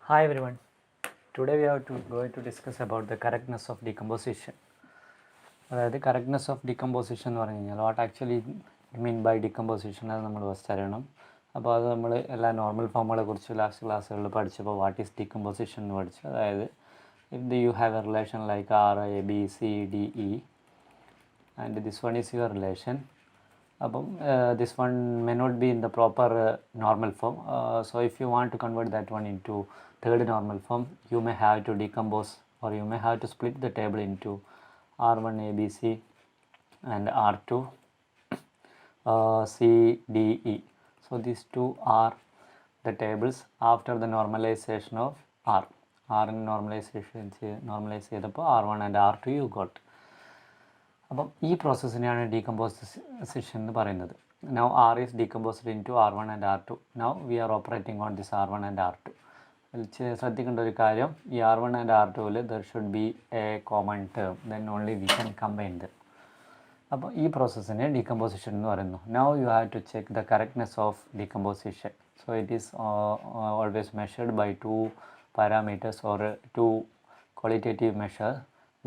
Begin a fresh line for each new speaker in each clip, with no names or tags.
Hi everyone. Today we are going to discuss about the correctness of decomposition. അതായത് correctness of decomposition എന്ന് പറഞ്ഞു കഴിഞ്ഞാൽ what actually mean by decomposition അത് നമ്മൾ first അറിയണം. അപ്പോൾ അത് നമ്മൾ എല്ലാ നോർമൽ ഫോമുകളെ കുറിച്ച് ലാസ്റ്റ് ക്ലാസ്സുകളിൽ പഠിച്ചപ്പോൾ വാട്ട് ഈസ് ഡിക്കമ്പോസിഷൻ എന്ന് പഠിച്ചു. അതായത് if you have a relation like R A B C D E and this one is your relation. അപ്പം this one may not be in the proper normal form. So if you want to convert that one into third normal form, you may have to decompose, or you may have to split the table into R1 ABC and R2 C D E. So these two are the tables after the normalization of R. R in normalize ചെയ്തപ്പോൾ R1 and R2 you got. അപ്പം ഈ പ്രോസസ്സിനെയാണ് decomposition എന്ന് പറയുന്നത്. Now R is decomposed into R1 and R2. Now we are operating on this R1 and R2. ശ്രദ്ധിക്കേണ്ട ഒരു കാര്യം, ഈ R1 and R2വിൽ there should be a common term, then only we can combine them. അപ്പോൾ ഈ പ്രോസസ്സിനെ decomposition എന്ന് പറയുന്നു. Now you have to check the correctness of decomposition. So it is always measured by two parameters or two qualitative measure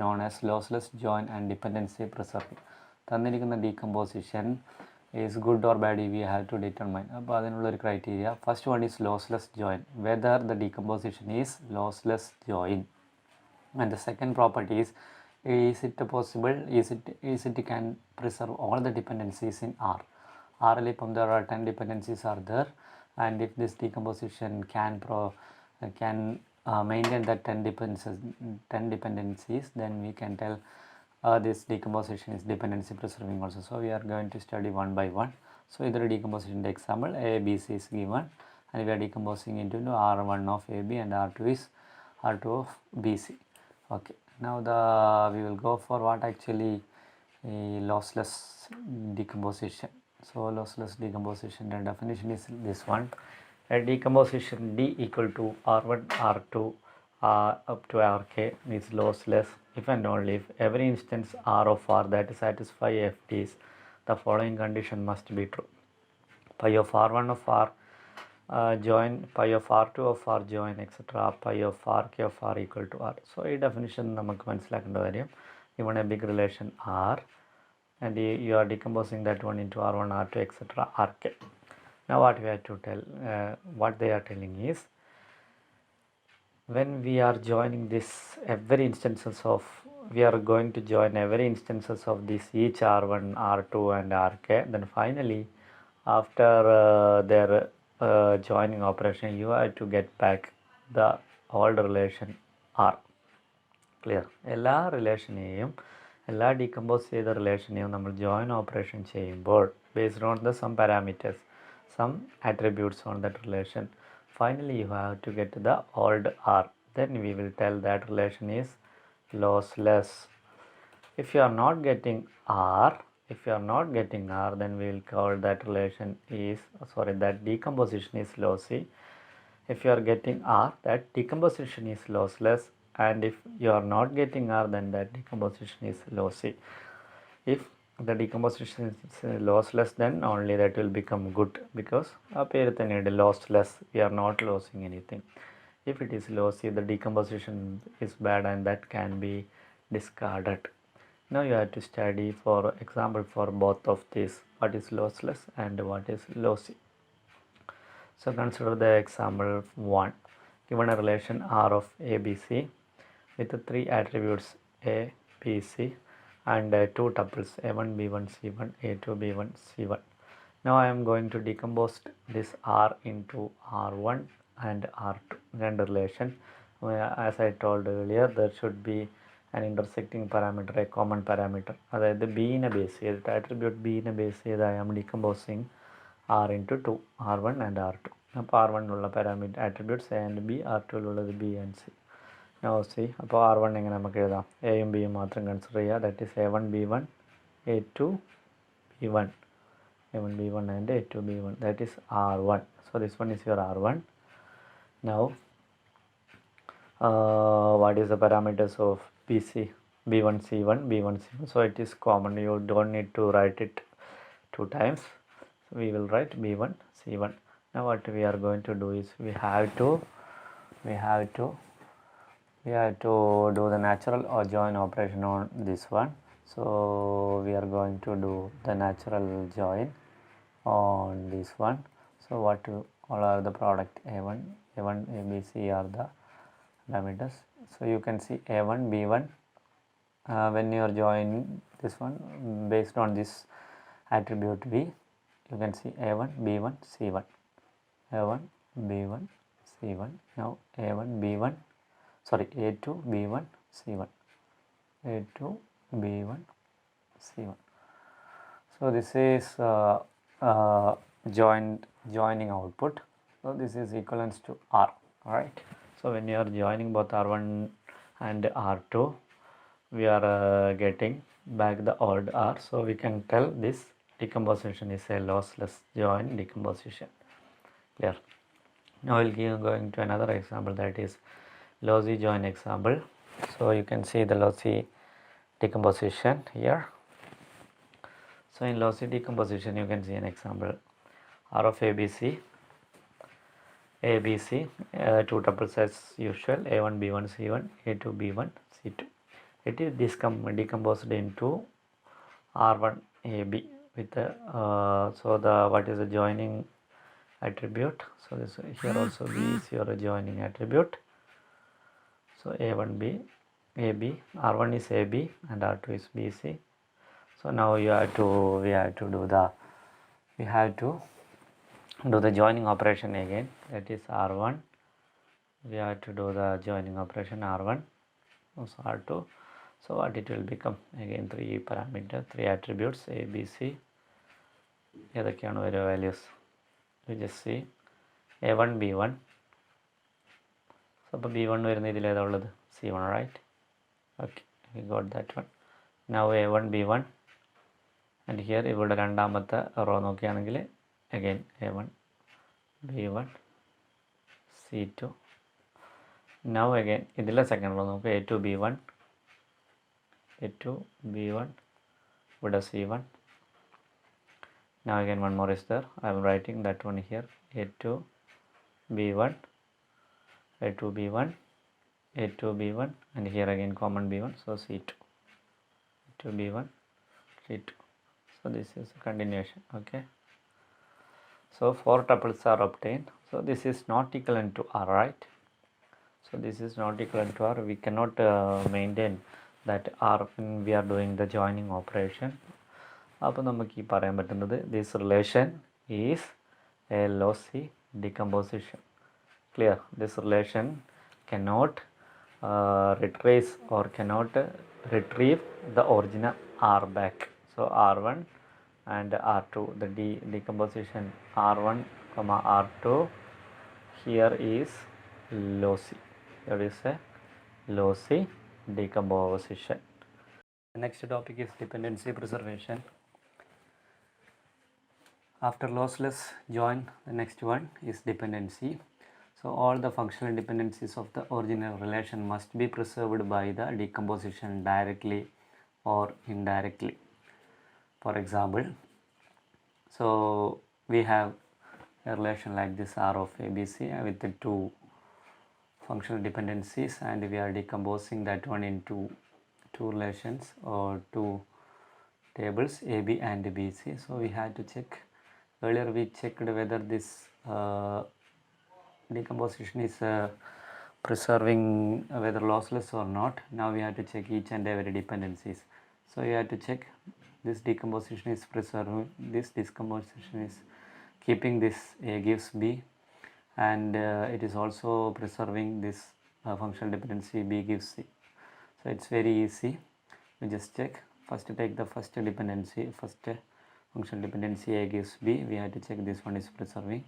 known as lossless join and dependency preserving. തന്നിരിക്കുന്ന decomposition is good or bad we have to determine. അപ്പോൾ അതിനുള്ളൊരു criteria, first one is lossless join, whether the decomposition is lossless join. And the second property is it possible, is it can preserve all the dependencies in R. ആറിൽ ഇപ്പം there are 10 dependencies are there, and if this decomposition can maintain that 10 dependencies, then we can tell this decomposition is dependency preserving also. So we are going to study one by one. So either decomposition example A B C is given, and we are decomposing into R1 of AB and R2 is R2 of BC. Okay, now we will go for what actually lossless decomposition. So lossless decomposition, the definition is this one. A decomposition D equal to R1 R2 up to Rk is lossless if and only if every instance R of R that satisfy FTs, the following condition must be true. Pi of R1 of R join, pi of R2 of R join, etc. pi of Rk of R equal to R. So ഈ definition നമുക്ക് മനസ്സിലാക്കേണ്ട കാര്യം, even a big relation R and you are decomposing that one into R1 R2 etc. Rk. Now what we have to tell, what they are telling is, when we are joining this we are going to join every instances of this each R1 R2 and Rk, then finally after their joining operation you have to get back the old relation R. Clear? എല്ലാ റിലേഷനെയും, എല്ലാ decompose ചെയ്ത റിലേഷനെയും നമ്മൾ join operation ചെയ്യുമ്പോൾ based on the some parameters, some attributes on that relation, finally you have to get the old R, then we will tell that relation is lossless. If you are not getting R, then we will call that relation is that decomposition is lossy. If you are getting R, that decomposition is lossless, and if you are not getting R, then that decomposition is lossy. If the decomposition is lossless, then only that will become good, because lossless, we are not losing anything. If it is lossy, the decomposition is bad and that can be discarded. Now you have to study for example for both of these, what is lossless and what is lossy. So consider the example 1. Given a relation R of ABC with 3 attributes A, B, C and 2 tuples A1 B1 C1 A2 B1 C1. Now I am going to decompose this R into R1 and R2 and relation. As I told earlier, there should be an intersecting parameter, a common parameter. അതായത് B നെ base ചെയ്തിട്ട്, attribute B നെ base ചെയ്ത് I am decomposing R into 2, R1 and R2. അപ്പോൾ R1 ഉള്ള parameter attributes A and B, R2 B and C. Now see, അപ്പോൾ R1 എങ്ങനെ നമുക്ക് എഴുതാം, എയും ബിയും മാത്രം കൺസിഡർ ചെയ്യുക, that is A1 B1 A2 B1, A1 B1 and A2 B1, that is R1. So this one is your R1. Now what is the parameters of BC, B1 C1 B1 C1? So it is common, you don't need to write it 2 times. So we will write B1 C1. Now what we are going to do is we have to we have to do the natural or join operation on this one. So we are going to do the natural join on this one. So all are the product A1, ABC are the parameters. So you can see A1, B1 when you are joining this one based on this attribute V, you can see A1, B1, C1, A1, B1, C1. Now A1, B1, sorry, A2, B1, C1, A2, B1, C1. So this is joining output. So this is equivalent to R. Alright. So when you are joining both R1 and R2, we are getting back the old R. So we can tell this decomposition is a lossless join decomposition. Clear? Now we'll be going to another example, that is lossy join example. So you can see the lossy decomposition here. So in lossy decomposition you can see an example R of ABC, two tuples as usual, A1, B1, C1, A2, B1, C2. It is decomposed into R1, AB with the so the what is the joining attribute. So this here also B is your joining attribute. So A1B, AB, R1 is AB and R2 is BC. So now we have to do the joining operation again, that is R1. We have to do the joining operation R1 also R2. So what it will become, again three attributes A, B, C. ഏതൊക്കെയാണ് വരിക values? We just see A1, B1. So അപ്പോൾ B1 വരുന്ന ഇതിൽ ഏതാ ഉള്ളത്? C1, right? Okay, we got that one. Now A1, B1 and here ഇവിടെ രണ്ടാമത്തെ raw നോക്കുകയാണെങ്കിൽ again A1, B1, C2. Now again ഇതിലെ സെക്കൻഡ് റോ നോക്കുക A2, B1, ഇവിടെ C1. Now again one more is there. I am writing that one here, A2, B1, and here again common B1, so C2, A2, B1, C2. So this is a continuation. Okay. So 4 tuples are obtained. So this is not equivalent to R, right? So this is not equivalent to R. We cannot maintain that R when we are doing the joining operation. അപ്പോൾ നമുക്ക് ഈ പറയാൻ പറ്റുന്നത് this relation is a lossy decomposition. Clear? This relation cannot retrace or cannot retrieve the original R back. So R1 and R2, the decomposition R1, R2 here is lossy. There is a lossy decomposition. The next topic is dependency preservation. After lossless join, the next one is dependency. So all the functional dependencies of the original relation must be preserved by the decomposition directly or indirectly. For example, so we have a relation like this R of ABC with the two functional dependencies, and we are decomposing that one into two relations or two tables AB and BC. So we had to check, earlier we checked whether this decomposition is preserving whether lossless or not. Now we have to check each and every dependencies. So you have to check this decomposition is preserving, this decomposition is keeping this A gives B, and it is also preserving this functional dependency B gives C. So it's very easy. We just check. First take the first dependency, first functional dependency A gives B. We have to check this one is preserving.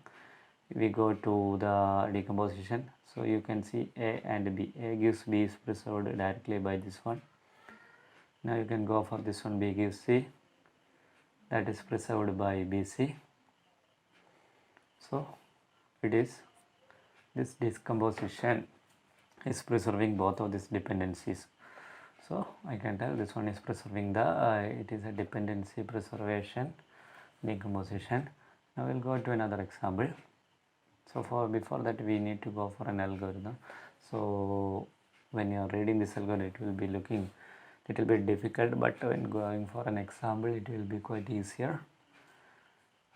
We go to the decomposition. So you can see A and B. A gives B is preserved directly by this one. Now you can go for this one, B gives C, that is preserved by BC. So it is this decomposition is preserving both of these dependencies. So I can tell this one is preserving the it is a dependency preservation decomposition. Now we'll go to another example. So before that we need to go for an algorithm. So when you are reading this algorithm, it will be looking little bit difficult, but when going for an example, it will be quite easier.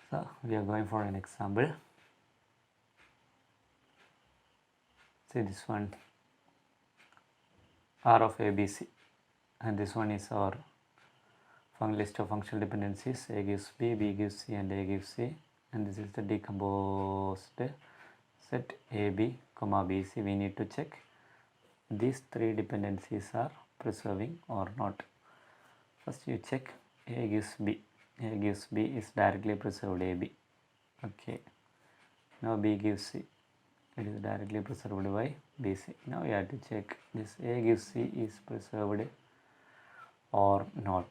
So we are going for an example. See this one, R of ABC, and this one is our list of functional dependencies. A gives B, B gives C, and A gives C, and this is the decomposed set AB, comma BC. We need to check these three dependencies are preserving or not. First you check A gives B. A gives B is directly preserved AB. Okay. Now B gives C. It is directly preserved by BC. Now we have to check this A gives C is preserved or not.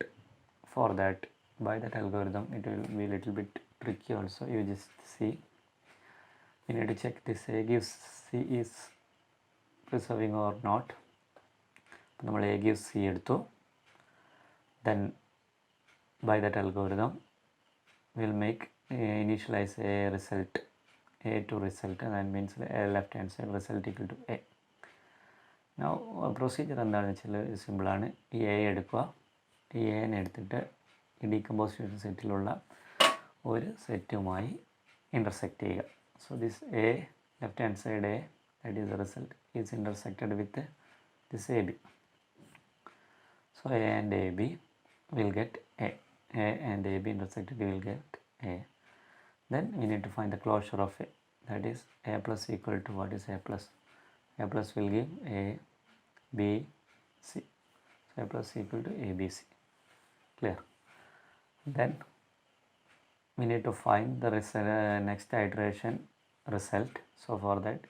For that, by that algorithm, it will be a little bit tricky also. You just see. We need to check this A gives C is preserving or not. നമ്മൾ A gives C എടുത്തു. Then by that algorithm we'll make initialize a result A to result, and that means left hand side result equal to A. Now procedure എന്താണെന്ന് വെച്ചാൽ സിമ്പിളാണ്. ഈ A എടുക്കുക, ഈ എനെ എടുത്തിട്ട് ഈ ഡീകമ്പോസിഷൻ സെറ്റിലുള്ള ഒരു സെറ്റുമായി ഇൻ്റർസെക്റ്റ് ചെയ്യുക. So this A, left hand side A, that is the result, is intersected with this AB. So A and AB will get A. A and AB intersected, we will get A. Then we need to find the closure of A. That is A plus equal to what is A plus? A plus will give A, B, C. So A plus equal to ABC. Clear? Then we need to find the next iteration result. So for that,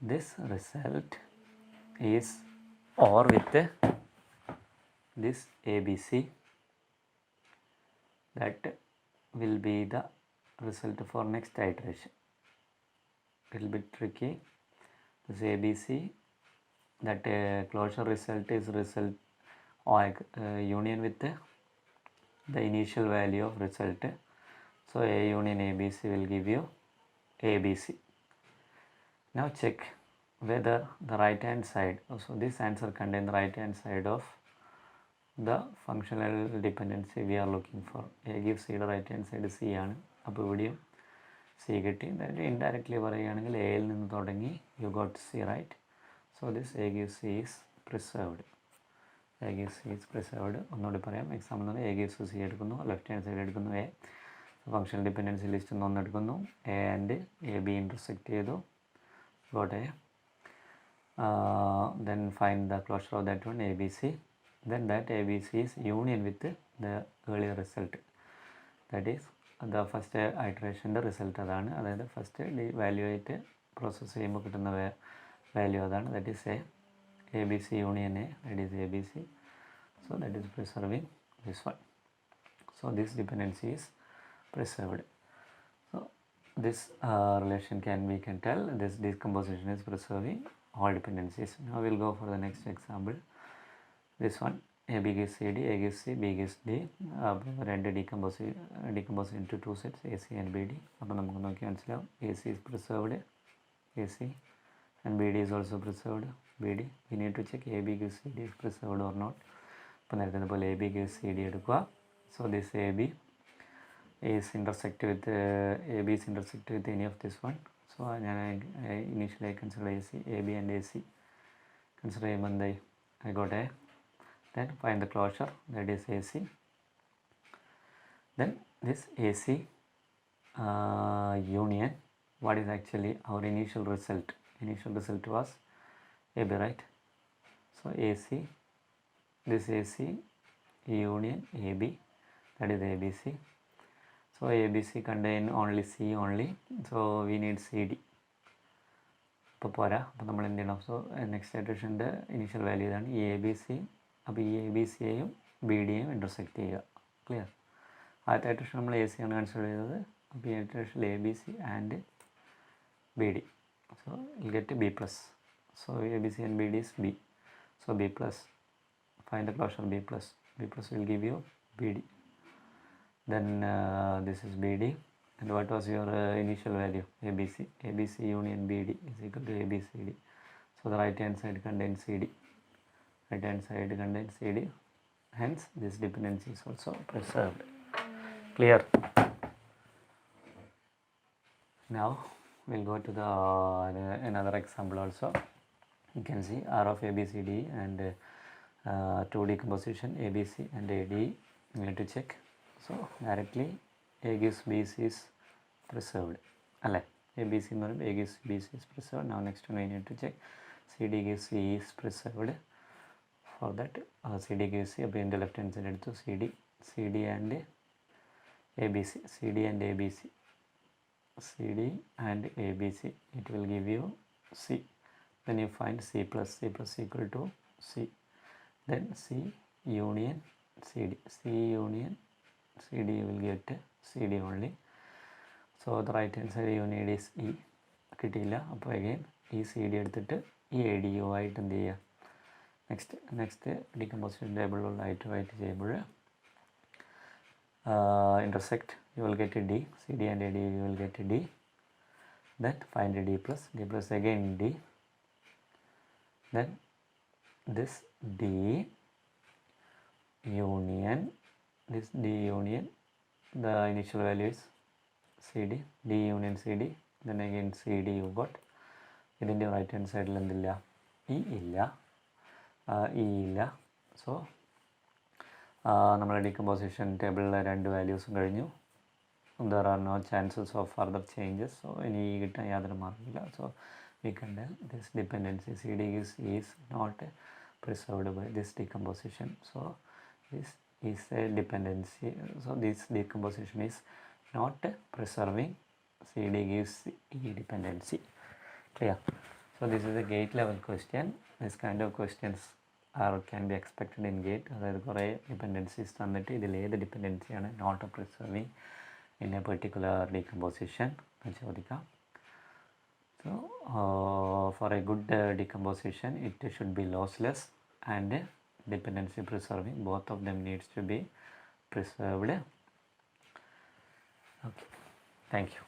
this result is OR with this ABC. That will be the result for next iteration. Little bit tricky. This ABC, that closure result is result or union with the initial value of result. So A union ABC will give you ABC. Now check whether the right hand side, so this answer contains the right hand side of the functional dependency we are looking for. A gives C, the right hand side C ആണ്. അപ്പോൾ ഇവിടെയും C കിട്ടി. that indirectly പറയുകയാണെങ്കിൽ എയിൽ നിന്ന് തുടങ്ങി you got C, right? So this A gives C is preserved. A gives C is preserved. ഒന്നുകൂടി പറയാം. എക്സാമ്പിൾ A gives C എടുക്കുന്നു, ലെഫ്റ്റ് ഹാൻഡ് സൈഡ് എടുക്കുന്നു A, ഫങ്ഷണൽ ഡിപ്പെൻഡൻസി ലിസ്റ്റ് നിന്ന് ഒന്ന് എടുക്കുന്നു, A and AB ഇൻ്റർസെക്റ്റ് ചെയ്തു, got A. Then find the closure of that one, ABC. Then that ABC is union with the earlier result. That is the first iteration result അതാണ്. അതായത് first value ആയിട്ട് process ചെയ്യുമ്പോൾ കിട്ടുന്ന value അതാണ്. That is A B C union A, that is A B C. So that is preserving this one. So this dependency is preserved. So this relation we can tell this decomposition is preserving all dependencies. Now we'll go for the next example. This one, A B gives C D, A gives C, B gives D. Render decompose into two sets, AC and BD. അപ്പോൾ നമുക്ക് നോക്കി മനസ്സിലാവും AC is preserved, AC, and BD is also preserved, BD. We need to check AB gives CD is preserved or not. അപ്പോൾ നേരത്തെ പോലെ AB gives CD എടുക്കുക. So this AB is intersect with AB is intersect with any of this one. So initially I consider AC, AB and AC. Consider ചെയ്യുമ്പോൾ I got A. Then find the closure, that is AC. Then this AC union, what is actually our initial result? Initial result was AB, right? So AC, this AC union AB, that is ABC. So ABC contain only C only, so we need CD. ഇപ്പോൾ പോരാ, അപ്പോൾ നമ്മൾ എന്ത് ചെയ്യണം? So next ഇറ്ററേഷൻ്റെ initial value ഇതാണ് ഈ A B C. അപ്പോൾ ഈ എ ബി സിയെയും ബി ഡിയെയും ഇൻ്റർസെക്റ്റ് ചെയ്യുക. ക്ലിയർ? ആദ്യത്തെ ഇറ്ററേഷൻ നമ്മൾ എ സി ആണ് കൺസിഡർ ചെയ്തത്. അപ്പോൾ ഈ ഇറ്ററേഷനിൽ A B C and B D. So will get B plus. So A B C and B D is B. So B plus, find the closure B plus. B plus will give you B D. Then this is BD. And what was your initial value? ABC. ABC union BD is equal to ABCD. So the right hand side contains CD. Right hand side contains CD. Hence this dependency is also preserved. Clear? Now we'll go to the another example also. You can see R of ABCD and 2 decomposition ABC and AD. You need to check. So directly A gives BC is preserved. ABC എന്ന് പറയുമ്പോൾ A gives BC is preserved. Now next one we need to check CD gives C is preserved. For that CD gives C, അപ്പോൾ ഇതിൻ്റെ left hand side എടുത്തു CD and ABC. CD and ABC. CD and ABC. It will give you C. Then you find C plus equal to C. Then C union CD. C union CD you will get CD only. So the right hand side you need is E. കിട്ടിയില്ല. അപ്പോൾ again ഈ CD എടുത്തിട്ട് ഈ ADU ആയിട്ട് എന്ത് ചെയ്യുക, next decomposition ടേബിളിലായിട്ട് right ചെയ്യുമ്പോൾ intersect you will get a D. CD and AD you will get a D. Then find a D plus again D. Then this D union the initial value is CD. D union CD. Then again CD you got. ഇതിൻ്റെ right hand സൈഡിൽ എന്തില്ല, E ഇല്ല. So നമ്മുടെ decomposition ടേബിളിലെ 2 വാല്യൂസും കഴിഞ്ഞു. There are no chances of further changes. So ഇനി കിട്ടാൻ യാതൊരു മാർഗ്ഗമില്ല. So we can tell this dependency CD is not preserved by this decomposition. So this is a dependency. So this decomposition is not preserving CD gives E dependency. Clear? So this is a gate level question. This kind of questions can be expected in gate. അതായത് കുറേ dependencies തന്നിട്ട് ഇതിൽ ഏത് ഡിപ്പെൻഡൻസിയാണ് not preserving in a particular decomposition എന്ന് ചോദിക്കാം. So for a good decomposition it should be lossless and dependency preserving. Both of them needs to be preserved. Okay, thank you.